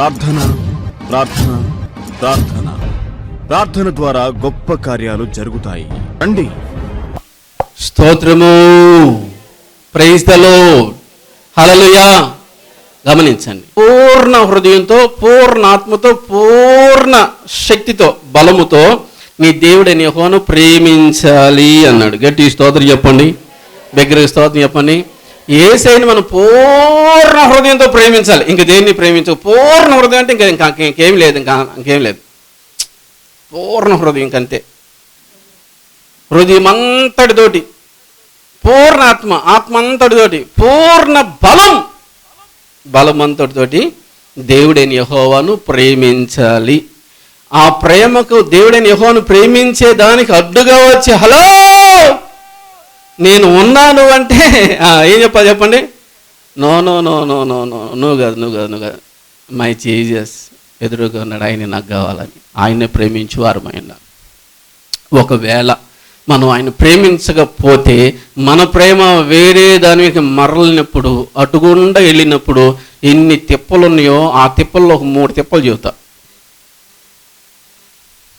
ప్రార్థన ప్రార్థన ప్రార్థన ప్రార్థన ద్వారా గొప్ప కార్యాలు జరుగుతాయి. రండి. స్తోత్రము. Praise the lord. హల్లెలూయా. గమనించండి, పూర్ణ హృదయంతో, పూర్ణ ఆత్మతో, పూర్ణ శక్తితో, బలముతో నీ దేవుడైన యెహోవాను ప్రేమించాలి అన్నాడు. గట్టి స్తోత్రం చెప్పండి, దగ్గరికి స్తోత్రం చెప్పండి. యేసయ్యని మనం పూర్ణ హృదయంతో ప్రేమించాలి. ఇంక దేన్ని ప్రేమించవు. పూర్ణ హృదయం అంటే ఇంకేం లేదు, ఇంకేం లేదు. పూర్ణ హృదయం ఇంకంతే. హృదయం అంతటితోటి, పూర్ణ ఆత్మ, ఆత్మ అంతటితోటి, పూర్ణ బలం అంతటితోటి దేవుడైన యెహోవాను ప్రేమించాలి. ఆ ప్రేమకు, దేవుడైన యెహోవాను ప్రేమించే దానికి అడ్డుగా వచ్చి హలో నేను ఉన్నాను అంటే ఏం చెప్పాలి చెప్పండి? No no no no no no నువ్వు కాదు మై జీసస్ ఎదురుగా ఉన్నాడు, ఆయన నాకు కావాలని. ఆయన్ని ప్రేమించువారమైన ఒకవేళ మనం ఆయన ప్రేమించకపోతే, మన ప్రేమ వేరే దానికి మరలినప్పుడు, అటుగుండా వెళ్ళినప్పుడు ఎన్ని తిప్పలు ఉన్నాయో ఆ తిప్పల్లో ఒక 3 తిప్పలు చెబుతా.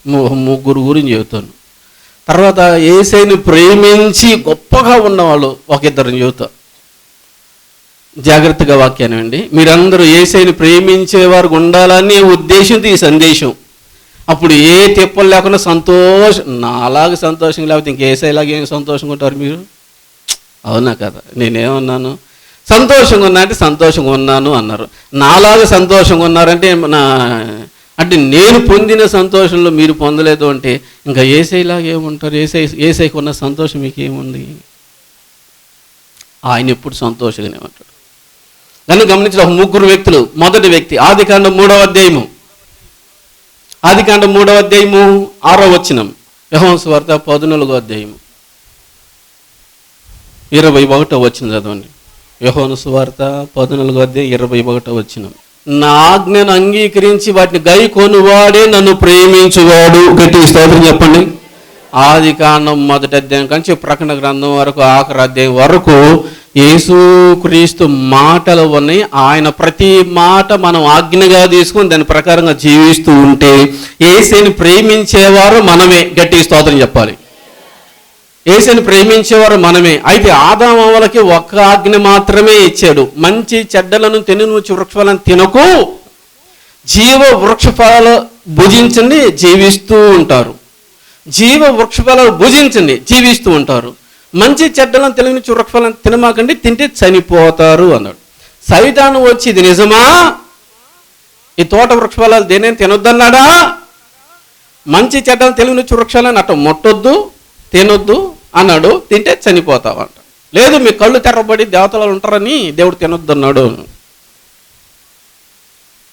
3 గురించి చెబుతాను. తర్వాత యేసయ్యను ప్రేమించి గొప్పగా ఉన్నవాళ్ళు ఒక 2 చెబుతా. జాగ్రత్తగా వాక్యాన్ని అండి. మీరందరూ యేసయ్యను ప్రేమించేవారు ఉండాలని ఉద్దేశంతో ఈ సందేశం. అప్పుడు ఏ తిప్పలు లేకుండా నాలాగా సంతోషంగా లేకపోతే ఇంక యేసయ్యలాగా ఏం సంతోషంగా ఉంటారు మీరు? అవునా కదా? నేనేమన్నాను? సంతోషంగా ఉన్నా అంటే సంతోషంగా ఉన్నాను అన్నారు. నాలాగా సంతోషంగా ఉన్నారంటే అంటే నేను పొందిన సంతోషంలో మీరు పొందలేదు అంటే ఇంకా యేసయ్యలాగా ఏముంటారు? యేసయ్యకు ఉన్న సంతోషం మీకు ఏముంది? ఆయన ఎప్పుడు సంతోషంగానే ఉంటాడు. నన్ను గమనించిన 3 వ్యక్తులు. మొదటి వ్యక్తి ఆదికాండం 3వ అధ్యాయము, ఆదికాండం 3వ అధ్యాయము 6వ వచనం. యోహాను సువార్త 14వ అధ్యాయము 21వ వచనం చదవండి. యోహాను సువార్త 14వ అధ్యాయం 21వ వచనం. నా ఆజ్ఞను అంగీకరించి వాటిని గైకొనువాడే నన్ను ప్రేమించువాడు. గట్టి స్తోత్రం చెప్పండి. ఆదికాండం 1వ అధ్యాయం నుంచి ప్రకటన గ్రంథం వరకు, ఆఖరి అధ్యాయం వరకు యేసుక్రీస్తు మాటలు ఉన్నాయి. ఆయన ప్రతి మాట మనం ఆజ్ఞగా తీసుకుని దాని ప్రకారంగా జీవిస్తూ ఉంటే యేసుని ప్రేమించేవారు మనమే. గట్టి స్తోత్రం చెప్పాలి. యేసుని ప్రేమించేవారు మనమే. అయితే ఆదాము అవ్వలకి ఒక్క ఆజ్ఞ మాత్రమే ఇచ్చాడు. మంచి చెడ్డలను తినవచ్చు, వృక్షఫలాలను తినకు, జీవ వృక్షఫలాలు భుజించండి జీవిస్తూ ఉంటారు. జీవ వృక్షఫలాలు భుజించండి జీవిస్తూ ఉంటారు. మంచి చెడ్డలను తెలియని వృక్షఫలాలను తినమాకండి, తింటే చనిపోతారు అన్నాడు. సైతాను వచ్చి ఇది నిజమా? ఈ తోట వృక్షఫలాలు దేనే తినొద్దన్నాడా? మంచి చెడ్డలను తెలియని వృక్షాలను అట్ట ముట్టొద్దు, తినొద్దు అన్నాడు. తింటే చనిపోతావంట. లేదు, మీ కళ్ళు తెరబడి దేవతలు ఉంటారని దేవుడు తినొద్దు అన్నాడు.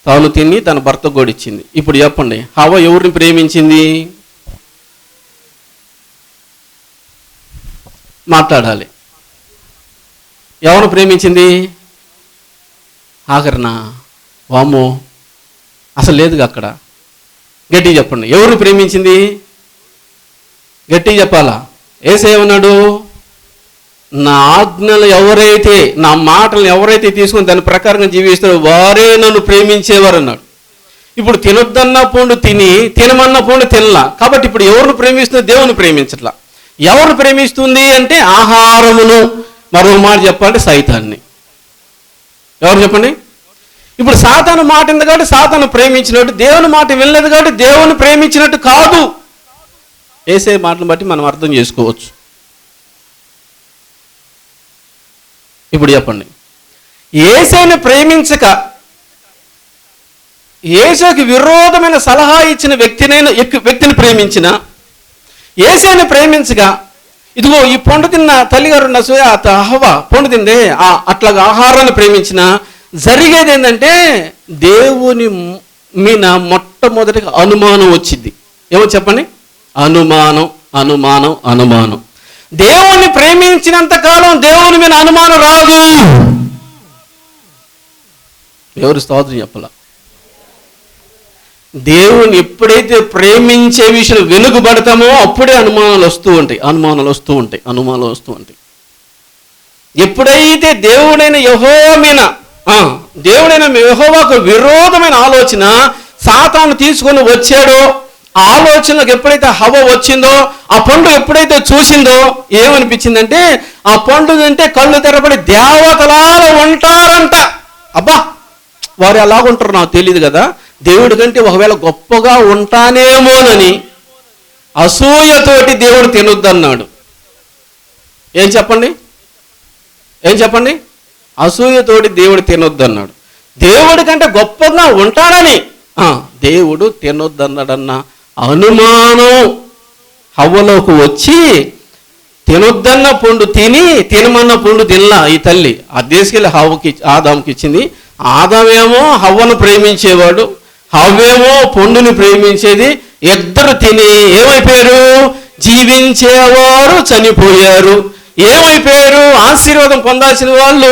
తాను తిని తన భర్త గోడిచ్చింది. ఇప్పుడు చెప్పండి, హవ్వ ఎవరిని ప్రేమించింది? మాట్లాడాలి. ఎవరు ప్రేమించింది? ఆఖరినా? వామ్మో, అసలు లేదుగా అక్కడ. గట్టిగా చెప్పండి, ఎవరు ప్రేమించింది? గట్టిగా చెప్పాలా? యేసయ్య ఏమన్నాడు? నా ఆజ్ఞలు ఎవరైతే, నా మాటలు ఎవరైతే తీసుకుని దాని ప్రకారంగా జీవిస్తారో వారే నన్ను ప్రేమించేవారు అన్నాడు. ఇప్పుడు తినొద్దన్న పండు తిని, తినమన్న పండు తినలా. కాబట్టి ఇప్పుడు ఎవరిని ప్రేమిస్తుంది? దేవుని ప్రేమించట్లా. ఎవరు ప్రేమిస్తుంది అంటే ఆహారమును. మరో మాట చెప్పాలంటే సైతాన్ని. ఎవరు చెప్పండి? ఇప్పుడు సాతాను మాట ఉంది కాబట్టి సాతాను ప్రేమించినట్టు, దేవుని మాట వినలేదు కాబట్టి దేవుని ప్రేమించినట్టు కాదు. యేసయ్య మాటను బట్టి మనం అర్థం చేసుకోవచ్చు. ఇప్పుడు చెప్పండి, యేసయ్యను ప్రేమించక యేసయ్యకు విరోధమైన సలహా ఇచ్చిన వ్యక్తిని ప్రేమించిన, యేసయ్యను ప్రేమించగా ఇదిగో ఈ పండు తిన్న తల్లిగారు హవ్వ పండు తిందే అట్లాగా ఆహారాన్ని ప్రేమించిన, జరిగేది ఏంటంటే దేవుని మీద మొట్టమొదటిగా అనుమానం వచ్చింది. ఏమో చెప్పండి? అనుమానం. దేవుణ్ణి ప్రేమించినంత కాలం దేవుని మీద అనుమానం రాదు. ఎవరు స్తోత్రం చెప్పాల? దేవుని ఎప్పుడైతే ప్రేమించే విషయం వెనుకబడతామో అప్పుడే అనుమానాలు వస్తూ ఉంటాయి. ఎప్పుడైతే దేవుడైన యెహోవా మీద దేవుడైన యెహోవాకు విరోధమైన ఆలోచన సాతాను తీసుకొని వచ్చాడో, ఆ ఆలోచనలకు ఎప్పుడైతే హవ్వ వచ్చిందో, ఆ పండు ఎప్పుడైతే చూసిందో ఏమనిపించిందంటే, ఆ పండు అంటే కళ్ళు తెరపడి దేవతలాగా ఉంటారంట. అబ్బా, వారు ఎలాగుంటారు నాకు తెలియదు కదా, దేవుడి కంటే ఒకవేళ గొప్పగా ఉంటానేమోనని అసూయతోటి దేవుడు తినొద్దన్నాడు. ఏం చెప్పండి, అసూయతోటి దేవుడు తినొద్దన్నాడు. దేవుడి కంటే గొప్పగా ఉంటాడని దేవుడు తినొద్దన్నాడన్న అనుమానం హవ్వలోకి వచ్చి తినొద్దన్న పండు తిని తినమన్న పండు తినలా ఈ తల్లి. అది తీసుకెళ్ళి ఆదాముకి ఇచ్చింది. ఆదామేమో హవ్వను ప్రేమించేవాడు, హవ్వేమో పండుని ప్రేమించేది. ఇద్దరు తిని ఏమైపోయారు? జీవించేవారు చనిపోయారు. ఏమైపోయారు? ఆశీర్వాదం పొందాల్సిన వాళ్ళు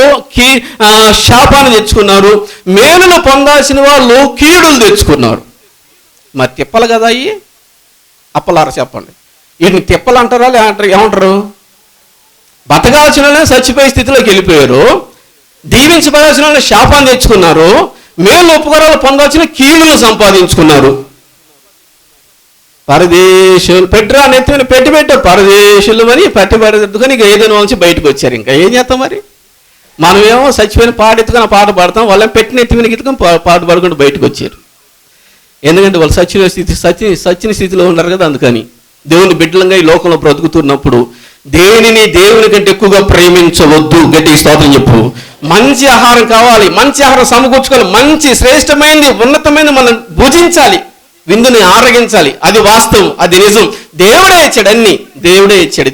శాపాన్ని తెచ్చుకున్నారు, మేలులు పొందాల్సిన వాళ్ళు కీడులు తెచ్చుకున్నారు. మరి తిప్పలు కదా అయ్యి, అప్పలారా చెప్పండి. వీటిని తిప్పలు అంటారా లేదంటారు? ఏమంటారు? బతకాల్సిన వాళ్ళని చచ్చిపోయే స్థితిలోకి వెళ్ళిపోయారు, దీవించబడాల్సిన వాళ్ళని శాపాన్ని తెచ్చుకున్నారు, మేలు ఉపకారాలు పొందాల్సిన కీడులు సంపాదించుకున్నారు. పరదేశులు పెట్టురా నెత్తిని పెట్టారు, పరదేశులు అని పట్టుబడుకొని ఇక ఏదైనా నుంచి బయటకు వచ్చారు. ఇంకా ఏం చేస్తాం మరి? మనమేమో చచ్చిపోయిన పాట ఎత్తుకొని పాట పాడతాం, వాళ్ళని పెట్టిన ఎత్తిన ఎత్తుకొని పాట పాడుకుంటూ బయటకు వచ్చారు. ఎందుకంటే వాళ్ళు సచ్చిన స్థితిలో ఉన్నారు కదా. అందుకని దేవుని బిడ్డలంగా ఈ లోకంలో బ్రతుకుతున్నప్పుడు దేవుని కంటే ఎక్కువగా ప్రేమించవద్దు. గట్టి స్తోత్రం చెప్పు. మంచి ఆహారం కావాలి, మంచి ఆహారం సమకూర్చుకోవాలి, మంచి శ్రేష్టమైనది ఉన్నతమైనది మనం భుజించాలి, విందుని ఆరగించాలి. అది వాస్తవం, అది నిజం. దేవుడే ఇచ్చాడు, అన్నీ దేవుడే ఇచ్చాడు,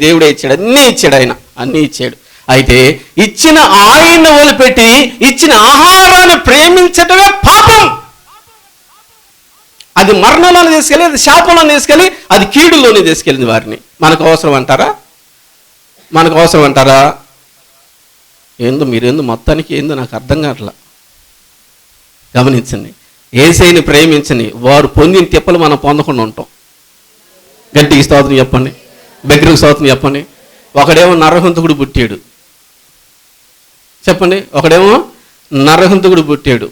అన్నీ ఇచ్చాడు. అయితే ఇచ్చిన ఆయన్ని వదిలిపెట్టి ఇచ్చిన ఆహారాన్ని ప్రేమించటమే పాపం. అది మరణంలోనే తీసుకెళ్ళి, అది శాపంలోనే తీసుకెళ్ళి, అది కీడులోనే తీసుకెళ్ళింది వారిని. మనకు అవసరం అంటారా? మీరేందో మొత్తానికి ఏందో నాకు అర్థం కావట్లా. గమనించండి, యేసయ్యని ప్రేమించని వారు పొందిన తిప్పలు మనం పొందకుండా ఉంటాం. గట్టికి స్తోత్రం చెప్పండి, బెగ్రికి స్తోత్రం చెప్పండి. ఒకడేమో నరహంతకుడు పుట్టాడు, చెప్పండి. ఒకడేమో నరహంతకుడు పుట్టాడు,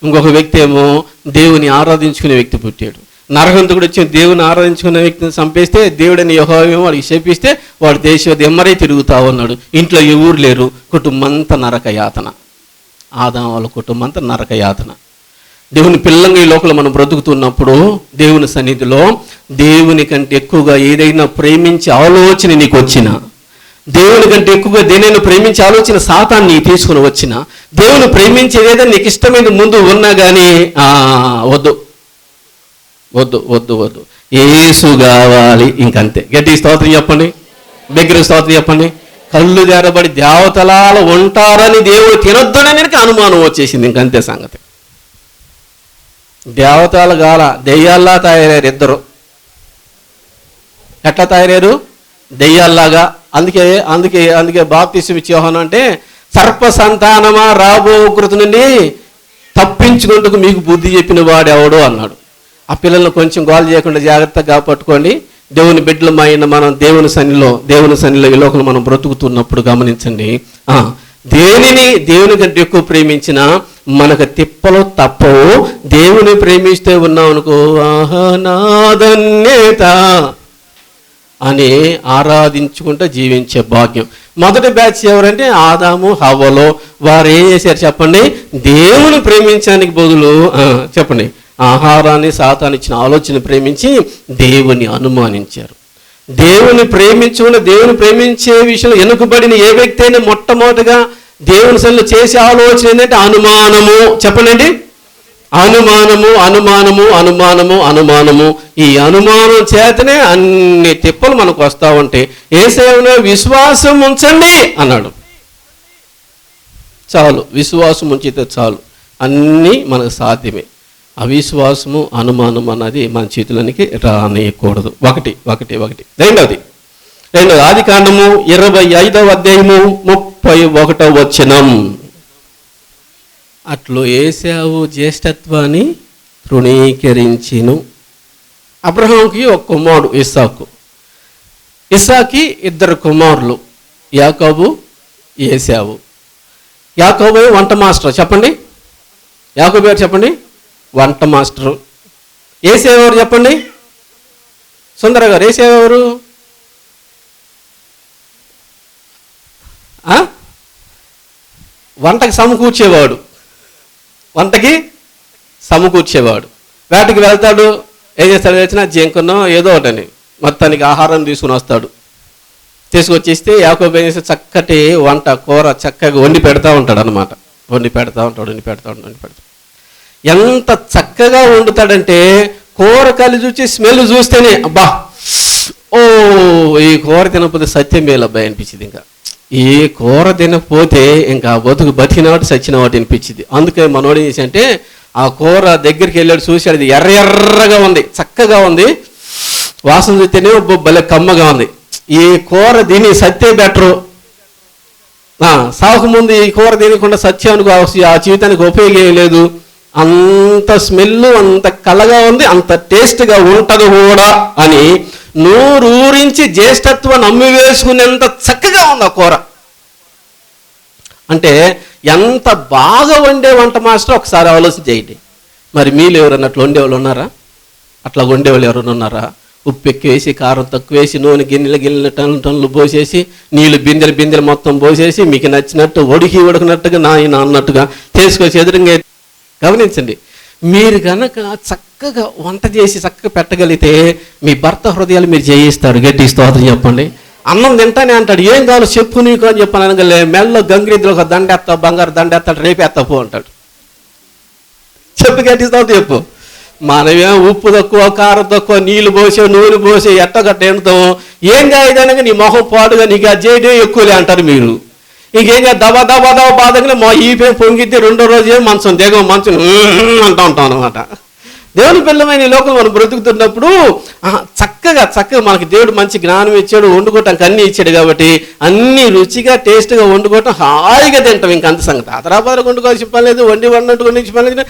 ఇంకొక వ్యక్తి ఏమో దేవుని ఆరాధించుకునే వ్యక్తి పుట్టాడు. నరహంతకుడు వచ్చి దేవుని ఆరాధించుకునే వ్యక్తిని చంపేస్తే దేవుడని యెహోవా వాడికి శపిస్తే వాడు దేశమై తిరుగుతా ఉన్నాడు. ఇంట్లో ఎవరు లేరు, కుటుంబంతా నరక యాతన. ఆదాము వాళ్ళ కుటుంబంతా నరక యాతన. దేవుని పిల్లంగా ఈ లోకంలో మనం బ్రతుకుతున్నప్పుడు దేవుని సన్నిధిలో దేవుని కంటే ఎక్కువగా ఏదైనా ప్రేమించే ఆలోచన నీకు వచ్చినా, దేవుని కంటే ఎక్కువగా దేనైనా ప్రేమించే ఆలోచన సాతాన్ని నీకు తీసుకుని వచ్చిన, దేవుని ప్రేమించేదేదో నీకు ఇష్టమైన ముందు ఉన్నా కానీ వద్దు, యేసు కావాలి, ఇంకంతే. గట్టి స్తోత్రం చెప్పండి, దగ్గర స్తోత్రం చెప్పండి. కళ్ళు తెరబడి దేవతలాలు ఉంటారని దేవుడు తినొద్దనని అనుమానం వచ్చేసింది, ఇంకంతే సంగతి. దేవతలు గాల దెయ్యాల్లా తయారయ్యారు ఇద్దరు. ఎట్లా తయారయ్యారు? దెయ్యాల్లాగా. అందుకే బాప్తిసం ఇచ్చే యోహాను అంటే, సర్ప సంతానమా రాబో ఉగ్రత నుండి తప్పించుకుంటూ మీకు బుద్ధి చెప్పిన వాడు ఎవడో అన్నాడు. ఆ పిల్లలను కొంచెం గోల్ చేయకుండా జాగ్రత్తగా పట్టుకోండి. దేవుని బిడ్డలమైన మనం దేవుని సన్నిలో ఈ లోకంలో మనం బ్రతుకుతున్నప్పుడు గమనించండి, దేవుని కంటే ఎక్కువ ప్రేమించిన మనకు తిప్పలు తప్పవు. దేవుని ప్రేమిస్తే ఉన్నాం అనుకో, నాధన్యత అని ఆరాధించుకుంటూ జీవించే భాగ్యం. మొదటి బ్యాచ్ ఎవరంటే ఆదాము హవ్వలో. వారు ఏం చేశారు చెప్పండి? దేవుని ప్రేమించడానికి బదులు చెప్పండి, ఆహారాన్ని సాతాను ఇచ్చిన ఆలోచన ప్రేమించి దేవుని అనుమానించారు. దేవుని ప్రేమించే విషయంలో వెనుకబడిన ఏ వ్యక్తి అయినా మొట్టమొదటిగా దేవుని సన్నిధిలో చేసే ఆలోచన ఏంటంటే అనుమానము. చెప్పండి, అనుమానము. ఈ అనుమానం చేతనే అన్ని తిప్పలు మనకు వస్తూ ఉంటాయి. యేసయ్యలో విశ్వాసం ఉంచండి అన్నాడు, చాలు. విశ్వాసం ఉంచితే చాలు, అన్నీ మనకు సాధ్యమే. అవిశ్వాసము, అనుమానం అన్నది మన చేతులనికి రానియకూడదు. ఒకటి. రెండవది ఆదికాండము 25వ అధ్యాయము 31వ వచనం. అట్లు ఏశావు జ్యేష్ఠత్వాన్ని తృణీకరించెను. అబ్రహాంకి ఒక కుమారుడు ఇస్సాకి 2 కుమారులు, యాకోబు, ఏశావు. యాకోబు వంట మాస్టర్, చెప్పండి. యాకోబు గారు చెప్పండి, వంట మాస్టరు. ఏసేవారు చెప్పండి, సుందర గారు. ఏసేవారు వంటకి సమకూర్చేవాడు, వంటకి సమకూర్చేవాడు. వేటకి వెళ్తాడు, ఏం చేస్తాడు వచ్చినా జీంకున్నో ఏదో ఒకటని మొత్తానికి ఆహారం తీసుకుని వస్తాడు. తీసుకొచ్చేస్తే యాకోబు ఏం చేస్తే చక్కటి వంట కూర చక్కగా వండి పెడతా ఉంటాడు అనమాట. వండి పెడతా. ఎంత చక్కగా వండుతాడంటే కూర కలిసి చూసి స్మెల్ చూస్తేనే అబ్బా, ఓ ఈ కూర తినకపోతే సత్యం మేలు అబ్బాయి అనిపించింది. ఇంకా ఈ కూర తినకపోతే ఇంకా బతికినవాటి సచ్చినవాటి అనిపించింది. అందుకే మనోడు ఏం చేసి అంటే ఆ కూర దగ్గరికి వెళ్ళాడు, చూశాడు, ఇది ఎర్రగా ఉంది, చక్కగా ఉంది, వాసన చూస్తేనే భలే కమ్మగా ఉంది. ఈ కూర తిని సత్తే బెటరు, సాగు ముందు ఈ కూర తినకుండా సత్యానికి ఆ జీవితానికి ఉపయోగం లేదు. అంత స్మెల్ అంత కలగా ఉంది, అంత టేస్ట్గా ఉంటుంది కూడా అని నూరూరించి జ్యేష్ఠత్వాన్ని అమ్మి వేసుకునేంత చక్కగా ఉంది ఆ కూర. అంటే ఎంత బాగా వండే వంట మాస్టర్ ఒకసారి ఆలోచన చేయండి. మరి మీరు ఎవరన్నా అట్లా వండేవాళ్ళు ఉన్నారా? అట్లా వండేవాళ్ళు ఎవరైనా ఉన్నారా? ఉప్పు ఎక్కువ వేసి, కారం తక్కువ వేసి, నూనె గిన్నెలు టన్నులు పోసేసి, నీళ్ళు బిందెలు మొత్తం పోసేసి, మీకు నచ్చినట్టు ఉడికినట్టుగా నాయన అన్నట్టుగా తీసుకొచ్చి ఎదురుగా. గమనించండి, మీరు కనుక చక్కగా వంట చేసి చక్కగా పెట్టగలిగితే మీ భర్త హృదయాలు మీరు జయిస్తారు. గట్టి స్తోత్రం చెప్పండి. అన్నం తింటానే అంటాడు, ఏం కావాలో చెప్పు నీకు అని చెప్పాను అనగలే, మెల్ల గంగిరెద్దులో ఒక దండెత్తావు, బంగారు దండెత్తాడు, రేపేస్తావు పో అంటాడు. చెప్పు, గట్టి స్తోత్రం చెప్పు. మనమే ఉప్పు తక్కువ, కారం తక్కువ, నీళ్లు పోసే, నూనె పోసే, ఎట్టగట్ట ఎండుతాము. ఏం కాయదనగా నీ మొహం పాడుగా నీకు అది చేయడం ఎక్కువలే అంటారు మీరు. ఇంకేం దబా బాధగానే మా ఈ పొంగితే రెండో రోజే మంచం అంటూ ఉంటాం అనమాట. దేవుని పిల్లమైన ఈ లోకం మనం బ్రతుకుతున్నప్పుడు చక్కగా మనకి దేవుడు మంచి జ్ఞానం ఇచ్చాడు, వండుకోవటానికి అన్నీ ఇచ్చాడు కాబట్టి అన్నీ రుచిగా టేస్ట్గా వండుకోవటం, హాయిగా తింటాం. ఇంకా అంత సంగతి అతరాపాదరకు వండుకోవాల్సిన పని లేదు, వండినట్టు వండించిన పని లేదు.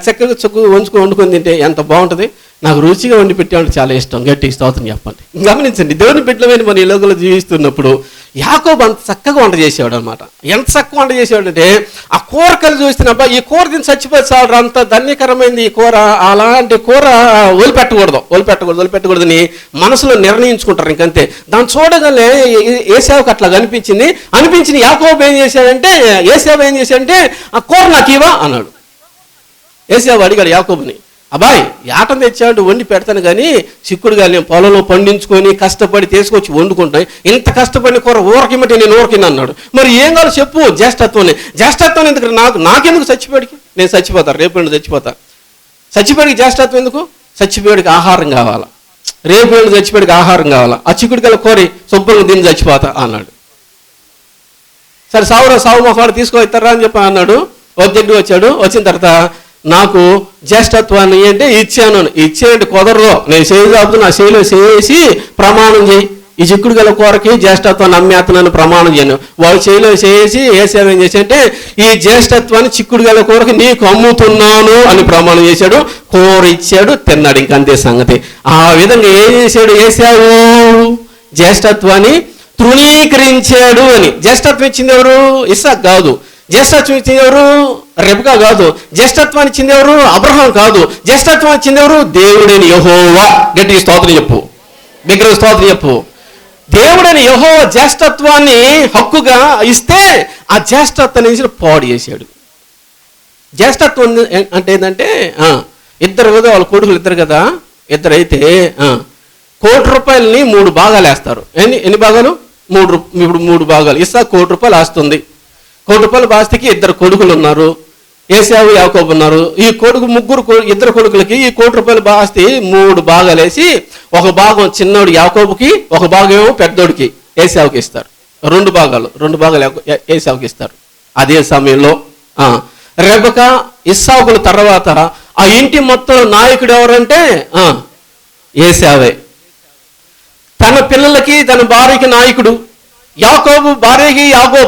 చక్కగా వండుకొని తింటే ఎంత బాగుంటుంది. నాకు రుచిగా వండి పెట్టేవాడు చాలా ఇష్టం. గట్టి స్తోత్రం చెప్పండి. గమనించండి, దేవుని బిడ్డలమైన మన ఈ లోకంలో జీవిస్తున్నప్పుడు యాకోబు అంత చక్కగా వంట చేసేవాడు అనమాట. ఎంత చక్కగా వంట చేసేవాడు అంటే ఆ కూర కలిసి చూస్తున్నబ్బా, ఈ కూర తిని చచ్చిపోతే చాలు, అంత ధన్యకరమైంది ఈ కూర, అలాంటి కూర వదిలిపెట్టకూడదని మనసులో నిర్ణయించుకుంటారు. ఇంకంతే. దాన్ని చూడగానే ఏశావుకి అట్లా అనిపించింది. యాకోబు ఏం చేశాడంటే, ఏశావు ఏం చేశాడంటే ఆ కూర నాకు ఇవా అన్నాడు. ఏశావు అడిగాడు యాకోబుని, అబ్బాయి యాటం తెచ్చాడు, వండి పెడతాను కానీ చిక్కుడుగా నేను పొలంలో పండించుకొని కష్టపడి తీసుకొచ్చి వండుకుంటాను, ఇంత కష్టపడిన కూర ఊరకిమ్మటి నేను ఊరకిని అన్నాడు. మరి ఏం కాదు చెప్పు. జ్యేష్ఠత్వం ఎందుకు నాకెందుకు? నేను చచ్చిపోతాను, రేపు చచ్చిపోయాడికి జ్యేష్ఠత్వం ఎందుకు? చచ్చిపోయాడికి ఆహారం కావాలా, రేపు చచ్చిపోయాడికి ఆహారం కావాలా, ఆ చిక్కుడుగా కోరి శుభ్రంగా దీన్ని చచ్చిపోతా అన్నాడు. సరే సావు మొక్కడు తీసుకొస్తారా అని చెప్పి అన్నాడు. దగ్గరికి వచ్చాడు. వచ్చిన తర్వాత నాకు జ్యేష్ఠత్వాన్ని అంటే ఇచ్చేయండి కుదరదు, నేను చేయకపోతే నా చేయిలో చేసి ప్రమాణం చేయి, ఈ చిక్కుడు గల కూరకి జ్యేష్ఠత్వాన్ని అమ్మేస్తున్నాను ప్రమాణం చేయను. వాళ్ళు చేయిలో చేసి ఏసేవ ఏం చేసి అంటే ఈ జ్యేష్ఠత్వాన్ని చిక్కుడు గల కూరకి నీకు అమ్ముతున్నాను అని ప్రమాణం చేశాడు. కూర ఇచ్చాడు, తిన్నాడు. ఇంకంతే సంగతి. ఆ విధంగా ఏం చేశాడు ఏసావు? జ్యేష్ఠత్వాన్ని తృణీకరించాడు అని. జ్యేష్ఠత్వం ఇచ్చింది ఎవరు? ఇస్సాకు కాదు. జ్యేష్ఠత్వం ఇచ్చింది ఎవరు? రెబెకా కాదు. జ్యేష్ఠత్వాన్ని ఇచ్చింది ఎవరు? అబ్రహాం కాదు. జ్యేష్ఠత్వం ఇచ్చింది ఎవరు? దేవుడైన యెహోవా. గట్టి స్తోత్రం చెప్పు, బిగ్గర స్తోత్రం చెప్పు. దేవుడైన యెహోవా జ్యేష్ఠత్వాన్ని హక్కుగా ఇస్తే ఆ జ్యేష్ఠత్వాన్ని పాడు చేశాడు. జ్యేష్ఠత్వం అంటే ఏంటంటే ఇద్దరు కదా, వాళ్ళ కొడుకులు ఇద్దరు కదా, ఇద్దరైతే ₹1,00,00,000 3 భాగాలు వేస్తారు. ఎన్ని భాగాలు? 3. ఇప్పుడు 3 భాగాలు. ఇస్సాకు ₹1,00,00,000 ఆస్తుంది. ₹1,00,00,000 ఆస్తికి 2 కొడుకులు ఉన్నారు, ఏశావు యాకోబు ఉన్నారు. ఈ ఇద్దరు కొడుకులకి ఈ ₹1,00,00,000 ఆస్తి 3 భాగాలు వేసి ఒక భాగం చిన్నోడు యాకోబుకి, ఒక భాగం ఏమో పెద్దోడికి ఏశావుకి ఇస్తారు. 2 భాగాలు ఏశావుకి ఇస్తారు. అదే సమయంలో రెబెకా ఇస్సాకుల తర్వాత ఆ ఇంటి మొత్తం నాయకుడు ఎవరంటే ఏశావే. తన పిల్లలకి తన భార్యకి నాయకుడు. యాకోబు భార్యకి,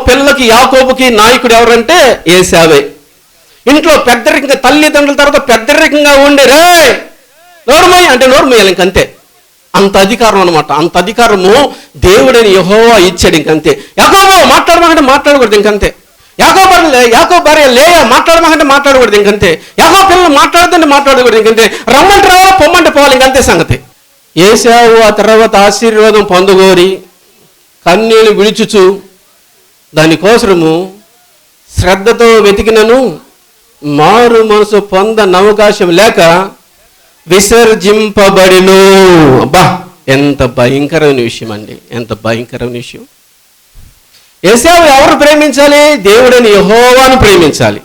పిల్లలకి, యాకోబుకి నాయకుడు ఎవరంటే ఏశావే. ఇంట్లో పెద్దరికంగా, తల్లిదండ్రుల తర్వాత పెద్దరికంగా ఉండే రే నోరుమయ్య అంటే నోరుమయ్యాలి. ఇంకంతే. అంత అధికారం అనమాట. అంత అధికారము దేవుడని యెహోవా ఇచ్చాడు. ఇంకంతే. యాకోబు మాట్లాడమంటే మాట్లాడకూడదు. ఇంకంతే. యాకో భార్య లేయ మాట్లాడమంటే మాట్లాడకూడదు ఇంకంతే. యాకో పిల్లలు మాట్లాడదంటే మాట్లాడకూడదు ఇంకంతే. రమ్మంటే రావాలి, పొమ్మంటే పోవాలి, ఇంకంతే సంగతి. ఏశావు ఆ తర్వాత ఆశీర్వాదం పొందగోరి కన్నీళ్ళు విడుచుచు దానికోసము శ్రద్ధతో వెతికినను మారు మనసు పొందనవకాశం లేక విసర్జింపబడిను. అబ్బా, ఎంత భయంకరమైన విషయం అండి, ఎంత భయంకరమైన విషయం. ఏశావు ఎవరు ప్రేమించాలి? దేవుడని యెహోవాను ప్రేమించాలి,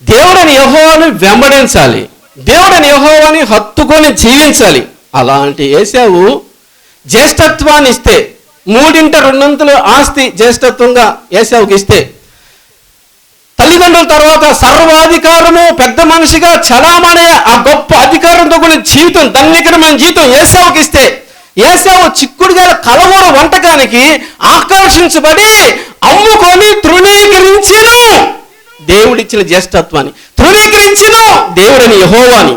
దేవుడని యెహోవాను వెంబడించాలి, దేవుడని యెహోవాని హత్తుకొని జీవించాలి. అలాంటి ఏశావు జ్యేష్ఠత్వాన్ని ఇస్తే, 3/2 ఆస్తి జ్యేష్ఠత్వంగా ఏశావుకి ఇస్తే, తల్లిదండ్రుల తర్వాత సర్వాధికారము పెద్ద మనిషిగా చలామణి ఆ గొప్ప అధికారంతో కూడిన జీవితం, ధన్యకరమైన జీవితం ఏశావుకి ఇస్తే, ఏశావు చిక్కుడుగాయల కలవూర వంటకానికి ఆకర్షించబడి అమ్ముకొని తృణీకరించెను దేవుడిచ్చిన జ్యేష్ఠత్వాన్ని, తృణీకరించెను దేవుడని యెహోవాని.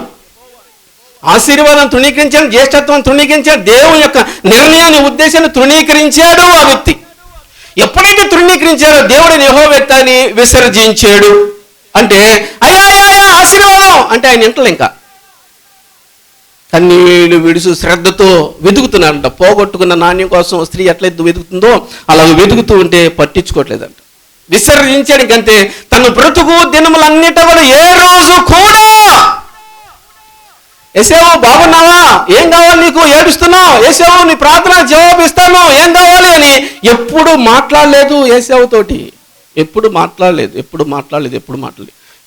ఆశీర్వాదం తృణీకరించాడు, జ్యేష్ఠత్వం తృణీకరించాడు, దేవుని యొక్క నిర్ణయాన్ని ఉద్దేశాన్ని తృణీకరించాడు ఆ వ్యక్తి. ఎప్పుడైతే తృణీకరించాడో దేవుడిని యెహోవా వ్యక్తిని విసర్జించాడు. అంటే అయ్యా ఆశీర్వాదం అంటే ఆయన ఇంట్లో ఇంకా కన్నీళ్ళు విడుసు శ్రద్ధతో వెతుకుతున్నాడంట. పోగొట్టుకున్న నాణ్యం కోసం స్త్రీ ఎట్లయితే వెతుకుతుందో అలా వెతుకుతూ ఉంటే పట్టించుకోవట్లేదంట. విసర్జించాడు ఇంకంతే. తన బ్రతుకు దినములన్నిట కూడా ఏ రోజు కూడా ఏశావు బాగున్నావా, ఏం కావాలి నీకు, ఏడుస్తున్నావు, ఏశావు నీ ప్రార్థన జవాబిస్తాను, ఏం కావాలి అని ఎప్పుడు మాట్లాడలేదు ఏశావుతోటి. ఎప్పుడు మాట్లాడలేదు.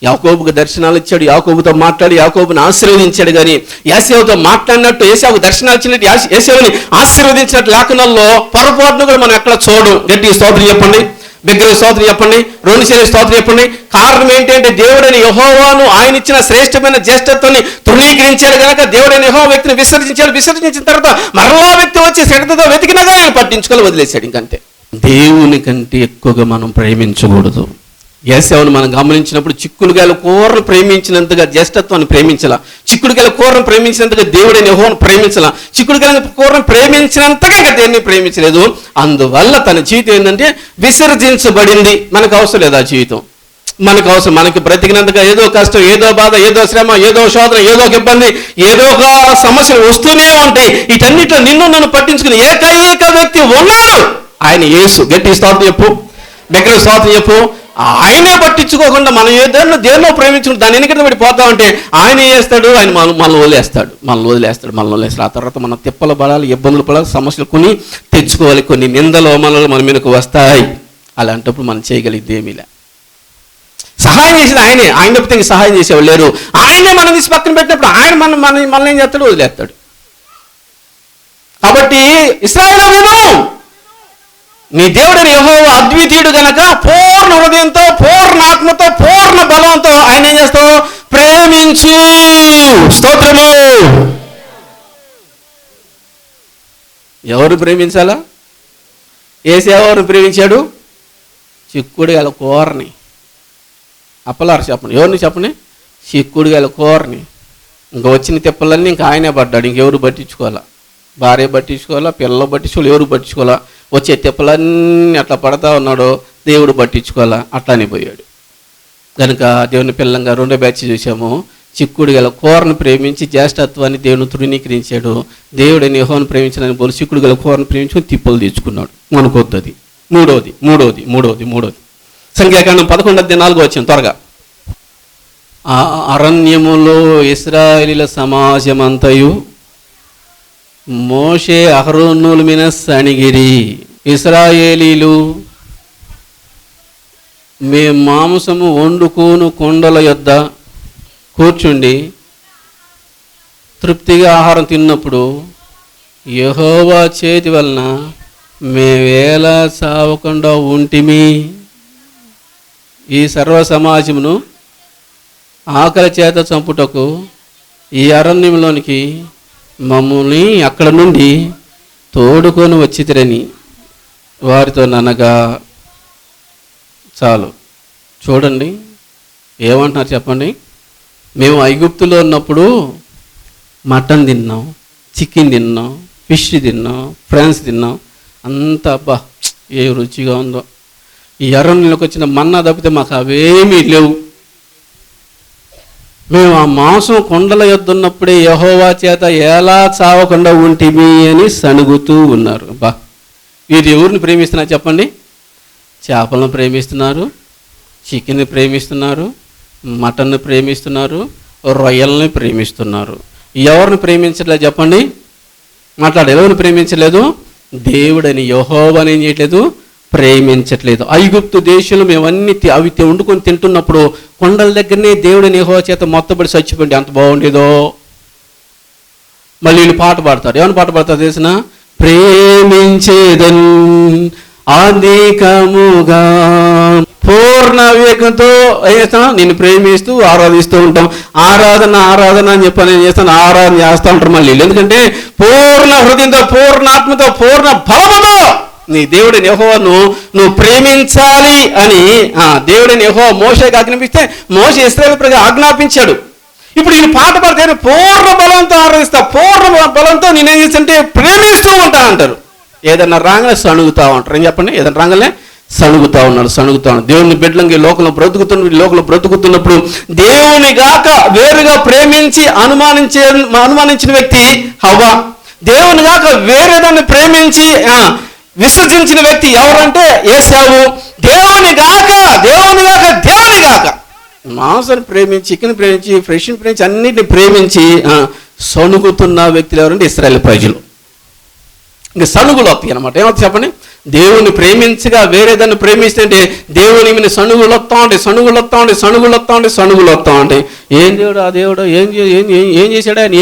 యాకోబుకు దర్శనాలు ఇచ్చాడు, యాకోబుతో మాట్లాడి యాకోబుని ఆశీర్వదించాడు. కానీ ఏశావుతో మాట్లాడినట్టు, ఏశావుకు దర్శనాలు ఇచ్చినట్టు ఏశావుని ఆశీర్వదించినట్టు లేఖనాల్లో పొరపాటును కూడా మనం ఎక్కడ చూడడం. గట్టి స్తోత్రం చెప్పండి, బిగ్గర స్తోత్రం చెప్పండి, 2 సార్లు స్తోత్రం చెప్పండి. కారణం ఏంటంటే దేవుడని యెహోవాను ఆయన ఇచ్చిన శ్రేష్టమైన జ్యేష్ఠత్వాన్ని తృణీకరించాడు కనుక దేవుడని యెహోవా వ్యక్తిని విసర్జించాడు. విసర్జించిన తర్వాత మరలా వ్యక్తి వచ్చి శ్రద్ధతో వెతికినగా ఆయన పట్టించుకొని వదిలేశాడు. ఇంకంతే. దేవుని కంటే ఎక్కువగా మనం ప్రేమించకూడదు. ఏశావును మనం గమనించినప్పుడు చిక్కుడుగాయల కూరను ప్రేమించినంతగా జ్యేష్ఠత్వాన్ని ప్రేమించాల, చిక్కుడుగాయల కూరను ప్రేమించినంతగా దేవుడని యెహోవాను ప్రేమించాల, చిక్కుడుగాయల కూరను ప్రేమించినంతగా ఇంకా దేన్ని ప్రేమించలేదు. అందువల్ల తన జీవితం ఏంటంటే విసర్జించబడింది. మనకు అవసరం లేదు ఆ జీవితం, మనకు అవసరం. మనకి బ్రతికినంతగా ఏదో కష్టం, ఏదో బాధ, ఏదో శ్రమ, ఏదో శోధన, ఏదో ఒక ఇబ్బంది, ఏదో ఒక సమస్యలు వస్తూనే ఉంటాయి. వీటన్నిటిలో నిన్ను నన్ను పట్టించుకుని ఏకైక వ్యక్తి ఉన్నాడు, ఆయన యేసు. గట్టి స్తోత్రం చెప్పు, దగ్గర స్తోత్రం చెప్పు. ఆయనే పట్టించుకోకుండా మనం దేన్నో ప్రేమించుకుంటే దాని ఎన్నికట పడి పోతామంటే ఆయన ఏం చేస్తాడు, ఆయన మనల్ని వదిలేస్తాడు. ఆ తర్వాత మనం తిప్పలు పడాలి, ఇబ్బందులు పడాలి, సమస్యలు కొని తెచ్చుకోవాలి, కొన్ని నిందలు అవమానాలు మన మీదకు వస్తాయి. అలాంటప్పుడు మనం చేయగలిగేది ఏమీలే. సహాయం చేసేది ఆయనే, ఆయన తప్పితే ఇంక సహాయం చేసేవాళ్ళు లేరు. ఆయనే మనం తీసి పక్కన పెట్టినప్పుడు ఆయన మనల్ని ఏం చేస్తాడు, వదిలేస్తాడు. కాబట్టి ఇశ్రాయేలు విను, నీ దేవుడని యెహోవా అద్వితీయుడు గనక పూర్ణ హృదయంతో, పూర్ణ ఆత్మతో, పూర్ణ బలంతో ఆయన ఏం చేస్తావు, ప్రేమించు. స్తోత్రము. ఎవరు ప్రేమించాలా? ఎవరు ప్రేమించాడు? చిక్కుడుగాయల కూరని. అప్పలారు చెప్పండి, ఎవరిని చెప్పండి? చిక్కుడుగాయల కూరని. ఇంకా వచ్చిన తిప్పలన్నీ ఇంకా ఆయనే పడ్డాడు, ఇంకెవరు పట్టించుకోవాలా. భార్య పట్టించుకోవాలా, పిల్లలు పట్టించుకోవాలి, ఎవరు పట్టించుకోవాలా. వచ్చే తిప్పలన్నీ అట్లా పడతా ఉన్నాడో దేవుడు పట్టించుకోవాలా, అట్లానే పోయాడు. కనుక దేవుని పిల్లంగా 2వ బ్యాచ్ చూసాము. చిక్కుడుగల కూరను ప్రేమించి జ్యేష్ఠత్వాన్ని దేవుని తృణీకరించాడు. దేవుడిని యెహోవాను ప్రేమించడానికి పోలి చిక్కుడుగల కూరను ప్రేమించుకొని తిప్పలు తెచ్చుకున్నాడు. మనకొద్దది. మూడోది సంఖ్యాకాండం 11:4 వచ్చింది త్వరగా. ఆ అరణ్యములో ఇశ్రాయేలీల సమాజమంతయు మోషే అహరోనుల మీద సణిగిరి. ఇశ్రాయేలీలు మేము మాంసము వండుకోను కొండల యొద్ద కూర్చుండి తృప్తిగా ఆహారం తిన్నప్పుడు యెహోవా చేతి వలన మేవేలా చావకుండా ఉంటిమి. ఈ సర్వ సమాజమును ఆకలి చేత చంపుటకు ఈ అరణ్యంలోనికి మమ్మల్ని అక్కడ నుండి తోడుకొని వచ్చితిరని వారితో ననగా. చాలు చూడండి ఏమంటున్నారు చెప్పండి. మేము ఐగుప్తులో ఉన్నప్పుడు మటన్ తిన్నాం, చికెన్ తిన్నాం, ఫిష్ తిన్నాం, ఫ్రాన్స్ తిన్నాం, అంతా అబ్బా ఏ రుచిగా ఉందో. ఈ ఎర్రనీళ్ళకి వచ్చిన మన్నా తప్పితే మాకు అవేమీ లేవు. మేము ఆ మాంసం కొండల యొద్ద ఉన్నప్పుడే యెహోవా చేత ఎలా చావకుండా ఉంటిమి అని సణుగుతూ ఉన్నారు. బా, వీరు ఎవరిని ప్రేమిస్తున్నారు చెప్పండి? చేపలను ప్రేమిస్తున్నారు, చికెన్ని ప్రేమిస్తున్నారు, మటన్ని ప్రేమిస్తున్నారు, రొయ్యల్ని ప్రేమిస్తున్నారు. ఎవరిని ప్రేమించట్లేదు చెప్పండి? ఎవరిని ప్రేమించలేదు? దేవుడని యెహోవాని ఏం చేయట్లేదు? ప్రేమించట్లేదు. ఐగుప్తు దేశంలో మేమన్నీ అవి వండుకొని తింటున్నప్పుడు కొండల దగ్గరనే దేవుడిని యెహోవా చేత మొత్తపడి చచ్చిపోయింది. అంత బాగుండేదో. మళ్ళీ వీళ్ళు పాట పాడతారు. ఏమైనా పాట పాడతారు తెలిసిన? ప్రేమించేదన్ అధికముగా పూర్ణ వివేకంతో నిన్ను ప్రేమిస్తూ ఆరాధిస్తూ ఉంటాం. ఆరాధన అని చెప్పి నేను చేస్తాను, ఆరాధన చేస్తూ ఉంటారు మళ్ళీ. ఎందుకంటే పూర్ణ హృదయంతో, పూర్ణాత్మతో, పూర్ణ బలముతో నీ దేవుడిని యెహోవాను నువ్వు ప్రేమించాలి అని దేవుడిని యెహోవా మోషేకి ఆజ్ఞాపిస్తే మోషే ఇశ్రాయేలు ప్రజలకు ఆజ్ఞాపించాడు. ఇప్పుడు ఈ పాట పాడితే పూర్ణ బలంతో ఆరాధిస్తా, పూర్ణ బలంతో నేనేం చేస్తుంటే ప్రేమిస్తూ ఉంటా అంటారు. ఏదన్నా రాగానే సణుగుతా ఉంటారు. ఏం చెప్పండి? ఏదన్నా రాగానే సణుగుతా ఉన్నాడు. దేవుని బిడ్డలంగా లోకంలో బ్రతుకుతున్నప్పుడు దేవుని గాక వేరుగా ప్రేమించి అనుమానించిన వ్యక్తి హవ్వ. దేవుని గాక వేరేదాన్ని ప్రేమించి విసర్జించిన వ్యక్తి ఎవరంటే ఏశావు. దేవుని గాక మాంసాన్ని ప్రేమించి, చికెన్ ప్రేమించి, ఫ్రెష్ని ప్రేమించి, అన్నిటిని ప్రేమించి సణుగుతున్న వ్యక్తులు ఎవరంటే ఇశ్రాయేలు ప్రజలు. ఇంకా సణుగులు వస్తాయి అనమాట. ఏమవుతుంది చెప్పండి? దేవుని ప్రేమించగా వేరేదాన్ని ప్రేమిస్తుంటే దేవుని మీద సణుగులు వస్తూ ఉంటాయి. ఏం దేవుడు ఆ దేవుడు ఏం చేశాడాయన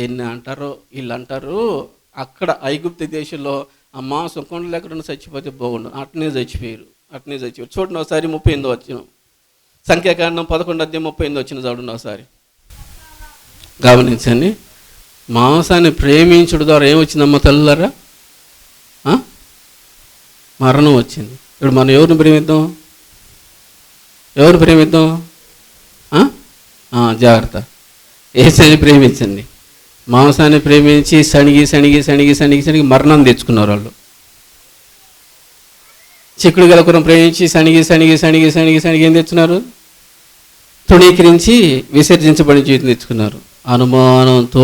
ఎన్ని అంటారో వీళ్ళు అంటారు. అక్కడ ఐగుప్తు దేశంలో ఆ మాంసం కొండలు ఎక్కడ చచ్చిపోతే బాగుండు, అట్నే చచ్చిపోయారు. చూడండి ఒకసారి 38 వచ్చిన సంఖ్యాకాండం 11:38 వచ్చిన చూడండి ఒకసారి గమనించండి. మాంసాన్ని ప్రేమించడం ద్వారా ఏమొచ్చిందమ్మా తల్లులారా? మరణం వచ్చింది. ఇప్పుడు మనం ఎవరిని ప్రేమిద్దాం? జాగ్రత్త, యేసుని ప్రేమించండి. మాంసాన్ని ప్రేమించి సణిగి మరణం తెచ్చుకున్నారు వాళ్ళు. చిక్కుడు గలకురం ప్రేమించి సణిగి ఏం తెచ్చున్నారు? తృణీకరించి విసర్జించబడిన జీవితం తెచ్చుకున్నారు. అనుమానంతో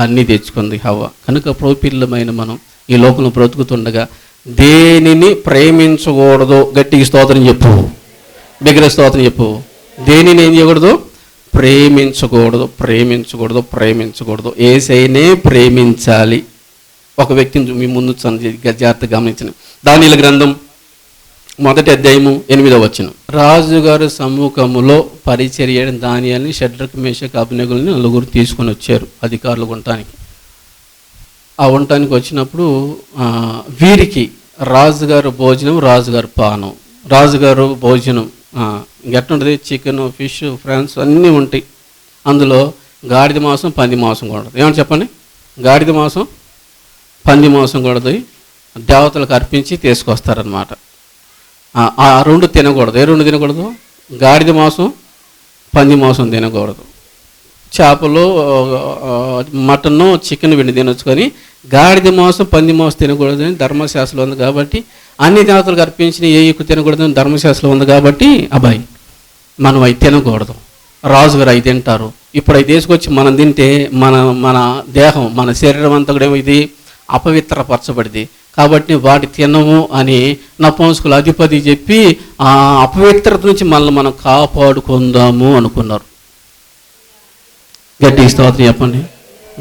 అన్నీ తెచ్చుకుంది హవ్వ. కనుక ప్రోపిల్లమైన మనం ఈ లోకంలో బ్రతుకుతుండగా దేనిని ప్రేమించకూడదు? గట్టికి స్తోత్రం చెప్పు, బిగ్గర స్తోత్రం చెప్పు. దేనిని ఏం చేయకూడదు? ప్రేమించకూడదు. యేసయ్యనే ప్రేమించాలి. ఒక వ్యక్తిని మీ ముందు జాగ్రత్తగా గమనించండి. దానియేలు గ్రంథం 1వ అధ్యాయము 8వ వచనం. రాజుగారి సమ్ముఖములో పరిచర్య దానియేలుని, షడ్రకు, మేషకు, అబేద్నెగోని 4 తీసుకొని వచ్చారు అధికారులు ఉండటానికి. ఆ ఉండటానికి వచ్చినప్పుడు వీరికి రాజుగారు భోజనం, రాజుగారు పానం. రాజుగారు భోజనం ఎట్లుంటుంది? చికెన్, ఫిష్, ఫ్రాన్స్ అన్నీ ఉంటాయి. అందులో గాడిద మాంసం, పంది మాంసం కూడదు. ఏమని చెప్పండి? గాడిద మాంసం, పంది మాంసం కూడదు. దేవతలకు అర్పించి తీసుకొస్తారనమాట. ఆ 2 తినకూడదు. ఏ 2 తినకూడదు? గాడిద మాంసం, పంది మాంసం తినకూడదు. చేపలు, మటన్, చికెన్ వీడిని తినొచ్చు, కానీ గాడిద మాంసం, పంది మాంసం తినకూడదు అని ధర్మశాస్త్రం ఉంది. కాబట్టి అన్ని దేవతలకు అర్పించిన ఏ ఎక్కువ తినకూడదని ధర్మశాస్త్రం ఉంది. కాబట్టి అబ్బాయి మనం అవి తినకూడదు. రాజుగారు అవి తింటారు. ఇప్పుడు అవి తీసుకొచ్చి మనం తింటే మన దేహం, మన శరీరం అంతా కూడా ఇది అపవిత్రపరచబడింది. కాబట్టి వాటి తినము అని నపుంసకుల అధిపతి చెప్పి ఆ అపవిత్రత నుంచి మనల్ని మనం కాపాడుకుందాము అనుకున్నారు. గట్టికి స్తోత్రం చెప్పండి,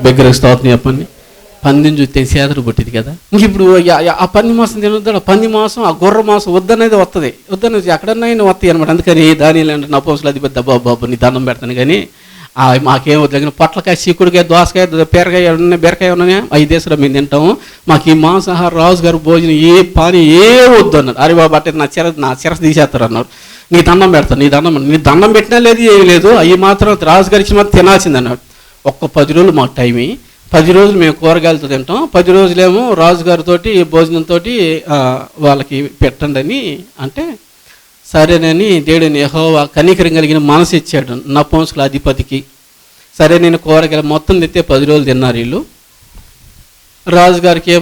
బిగ్గరకి స్తోత్రం చెప్పండి. పందిని చూస్తే సేదరు పుట్టింది కదా. ఇంక ఇప్పుడు ఆ పంది మాంసం తినొద్దు. పంది మాంసం, ఆ గుర్ర మాంసం వద్దనేది వద్దనేది ఎక్కడన్నా వస్తాయి అనమాట. అందుకని దానియేలు అంటే నపుంసకుల అధిపతి బాబు నీ దండం పెడతాను, కానీ మాకేం వద్దు, కానీ పొట్లకాయ, చీకుడుకాయ, దోసకాయ, బీరకాయ ఉన్నాయి, బీరకాయ ఉన్నాయి, 5 దేశాలు మేము తింటాము. మాకు ఈ మాంసాహార రాజుగారు భోజనం ఏ పాని ఏ వద్దు అన్నారు. అరే బాబు అంటే నా చిరస తీసేస్తారు అన్నారు. నీ దండం పెడతాను, నీ దండం పెట్టినా లేదు, ఏమి లేదు, అవి మాత్రం రాజుగారి ఇచ్చిన మాత్రం తినాల్సింది అన్నాడు. 10 రోజులు మాకు టైం. 10 రోజులు మేము కూరగాయలతో తింటాం, 10 రోజులేమో రాజుగారితో భోజనంతో వాళ్ళకి పెట్టండి అని అంటే సరేనని దేవుడిని యెహోవా కనికరం కలిగిన మనసు ఇచ్చాడు నపుంసకుల అధిపతికి. సరే నేను కూరగాయలు మొత్తం తెస్తే 10 రోజులు తిన్నారు వీళ్ళు. రాజుగారికి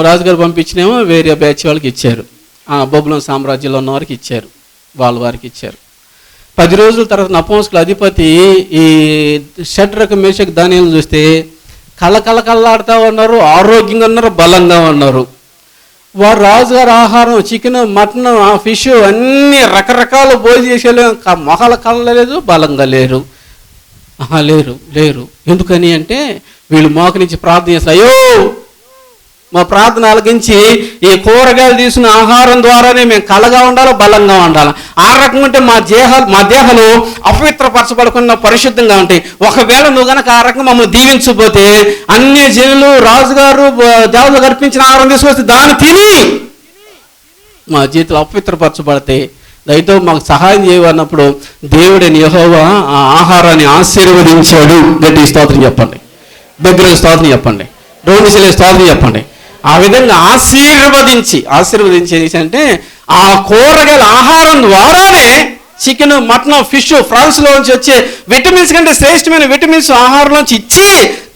రాజుగారు పంపించినేమో వేరే బ్యాచ్ వాళ్ళకి ఇచ్చారు. బబులోను సామ్రాజ్యంలో ఉన్న వారికి ఇచ్చారు, వారికి ఇచ్చారు. 10 రోజుల తర్వాత నపుంసకుల అధిపతి ఈ షడ్రకు మేషకు దానియేలును చూస్తే కళ్ళకళ్ళకళ్ళాడుతూ ఉన్నారు, ఆరోగ్యంగా ఉన్నారు, బలంగా ఉన్నారు. వారు రాజుగారి ఆహారం చికెన్, మటన్, ఫిష్ అన్నీ రకరకాల భోజనం చేసేలే, మొహాల కళ్ళలేదు, బలంగా లేరు. లేరు. ఎందుకని అంటే వీళ్ళు మోకరించి ప్రార్థన చేస్తారు, అయ్యో మా ప్రార్థన ఆలకించి ఈ కూరగాయలు తీసిన ఆహారం ద్వారానే మేము కళగా ఉండాలి, బలంగా ఉండాలి. ఆ రకంగా ఉంటే మా దేహాలు అపవిత్రపరచబడకుండా పరిశుద్ధంగా ఉంటాయి. ఒకవేళ నువ్వు కనుక ఆ రకంగా మమ్మల్ని దీవించకపోతే అన్ని జనులు రాజుగారు దేవుడు అర్పించిన ఆహారం తీసుకొస్తే దాన్ని తిని మా జీవితాలు అపవిత్రపరచబడతాయి, దయతో మాకు సహాయం చేయవన్నప్పుడు దేవుడైన యెహోవా ఆ ఆహారాన్ని ఆశీర్వదించాడు. గట్టి స్తోత్రం చెప్పండి, దగ్గర స్తోత్రం చెప్పండి, రోగిశలే స్తోత్రం చెప్పండి. ఆ విధంగా ఆశీర్వదించేది అంటే ఆ కూరగాయల ఆహారం ద్వారానే చికెన్, మటన్, ఫిష్, ఫ్రాన్స్లోంచి వచ్చే విటమిన్స్ కంటే శ్రేష్టమైన విటమిన్స్ ఆహారంలోంచి ఇచ్చి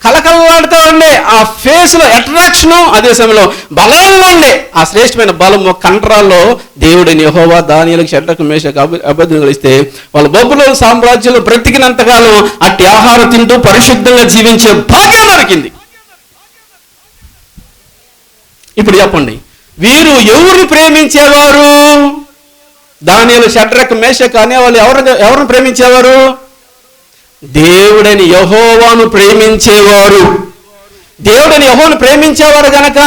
కలకలలాడుతూ ఉండే ఆ ఫేస్లో అట్రాక్షను, అదే సమయంలో బలంగా ఉండే ఆ శ్రేష్టమైన బలము కండరాల్లో దేవుడిని యెహోవా దానియేలుకు షడ్రకు మేషకు అబేద్నెగోలు ఇస్తే వాళ్ళు బబులోను సామ్రాజ్యంలో బ్రతికినంతకాలం అట్టి ఆహారం తింటూ పరిశుద్ధంగా జీవించే భాగ్యం దొరికింది. ఇప్పుడు చెప్పండి, వీరు ఎవరిని ప్రేమించేవారు? దానియేలు, షడ్రకు మేషకు అనేవాళ్ళు ఎవరిని ప్రేమించేవారు? దేవుడని యెహోవాను ప్రేమించేవారు. దేవుడని యెహోవాను ప్రేమించేవారు గనక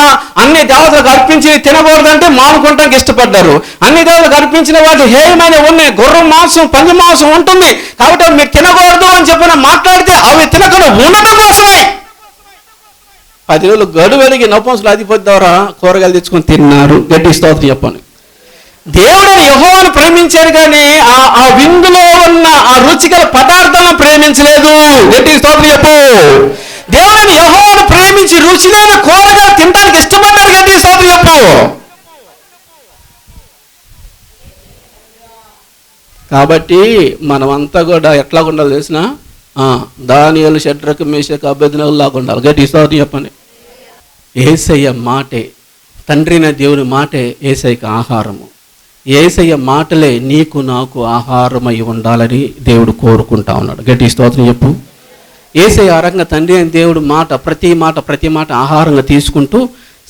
అన్ని దేవతలకు అర్పించి తినకూడదంటే మానుకోవడానికి ఇష్టపడ్డారు. అన్ని దేవతలకు అర్పించిన వాటి హేయమైన ఉన్నాయి, గుర్రం మాంసం, పంది మాంసం ఉంటుంది కాబట్టి మీరు తినకూడదు అని చెప్పిన మాట్లాడితే అవి తినకుండా ఉండడం కోసమే 10 రోజులు గడువెలిగి నపుంసకుల అధిపతి ద్వారా కూరగాయలు తెచ్చుకొని తిన్నారు. గట్టి స్తోత్రం చెప్పండి. దేవుడిని యెహోవాను ప్రేమించారు కానీ ఆ విందులో ఉన్న ఆ రుచికల పదార్థాలను ప్రేమించలేదు. గట్టి స్తోత్రం చెప్పు. దేవుడిని యెహోవాను ప్రేమించి రుచి లేని కూరగాయలు తినడానికి ఇష్టపడ్డారు. గట్టి స్తోత్రం చెప్పు. కాబట్టి మనమంతా కూడా ఎట్లా ఉండాలి తెలిసిన, దానియేలు, షడ్రకు మేషకు అబేద్నెగోలు లాగా ఉండాలి. గట్టి స్తోత్రం చెప్పండి. యేసయ్య మాటే, తండ్రిన దేవుని మాటే యేసయ్యకి ఆహారము. యేసయ్య మాటలే నీకు నాకు ఆహారమై ఉండాలని దేవుడు కోరుకుంటా ఉన్నాడు. గట్టి స్తోత్రం చెప్పు. యేసయ్య ఆ రకంగా తండ్రి అని దేవుడు ప్రతి మాట ఆహారంగా తీసుకుంటూ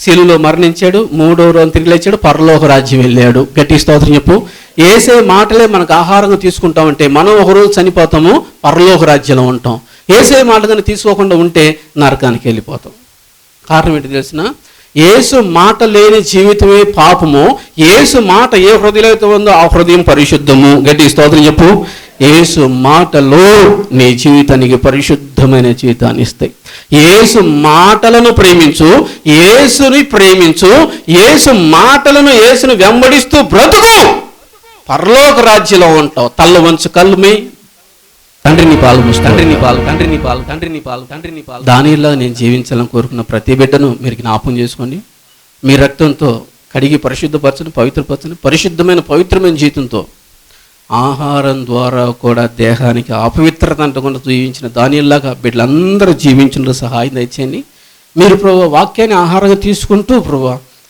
శిలువలో మరణించాడు, 3వ రోజు తిరిగి లేచాడు, పరలోక రాజ్యం వెళ్ళాడు. గట్టి స్తోత్రం చెప్పు. యేసయ్య మాటలే మనకు ఆహారంగా తీసుకుంటామంటే మనం ఒకరోజు చనిపోతాము, పరలోక రాజ్యంలో ఉంటాం. యేసయ్య మాట కానీ తీసుకోకుండా ఉంటే నరకానికి వెళ్ళిపోతాం. కారణం ఏంటి తెలిసిన, యేసు మాట లేని జీవితమే పాపము. యేసు మాట ఏ హృదయంలో ఉందో ఆ హృదయం పరిశుద్ధము. గట్టి స్తోత్రం చెప్పు. యేసు మాటలో నీ జీవితానికి పరిశుద్ధమైన జీవితాన్ని ఇస్తాయి. యేసు మాటలను ప్రేమించు, యేసుని ప్రేమించు, యేసు మాటలను, యేసుని వెంబడిస్తూ బ్రతుకు, పరలోక రాజ్యంలో ఉంటావు. తల్ల వంచు కళ్ళు మీ తండ్రిని పాలు మూసు, తండ్రిని పాలు. దానిలో నేను జీవించాలని కోరుకున్న ప్రతి బిడ్డను మీరు జ్ఞాపకం చేసుకోండి. మీ రక్తంతో కడిగి పరిశుద్ధపరచని, పవిత్రపరచని, పవిత్రమైన జీవితంతో ఆహారం ద్వారా కూడా దేహానికి అపవిత్రత అంటకుండా జీవించిన దానిలాగా బిడ్డలందరూ జీవించిన సహాయం దయచేయండి. మీరు ప్రభు వాక్యాన్ని ఆహారంగా తీసుకుంటూ ప్రభు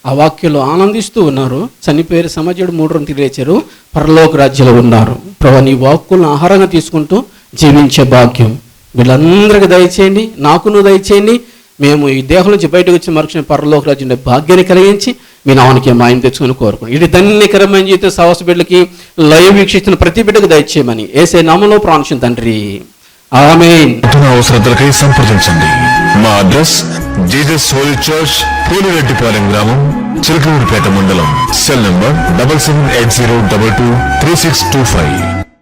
ఆ వాక్యంలో ఆనందిస్తూ ఉన్నారు. చనిపోయారు, సమాజుడు 3 రోజులు తిరిగి లేచారు, పరలోక రాజ్యంలో ఉన్నారు. ప్రభు నీ వాక్కులను ఆహారంగా తీసుకుంటూ జీవించే భాగ్యం వీళ్ళందరికీ దయచేయండి, నాకును దయచేయండి. మేము ఈ దేహం నుంచి బయటకు వచ్చి మరొక పరలోక రాజ్యం భాగ్యాన్ని కలిగించి మీ నామనికి మాయం తెచ్చుకొని కోరుకోండి. ఇది ధన్యకరమైన జీవితం సహవాస బిడ్డలకి లైవ్ వీక్షిస్తున్న ప్రతి బిడ్డకు దయచేయమని యేసే నామములో ప్రార్థించిన తండ్రి, ఆమేన్. అవసరతలకై సంప్రదించండి. మా అడ్రస్ జీసస్ హోలీ చర్చ్, పూలిరెడ్డిపాలెం గ్రామం, చిలకలూరుపేట మండలం. Cell number 7780223625.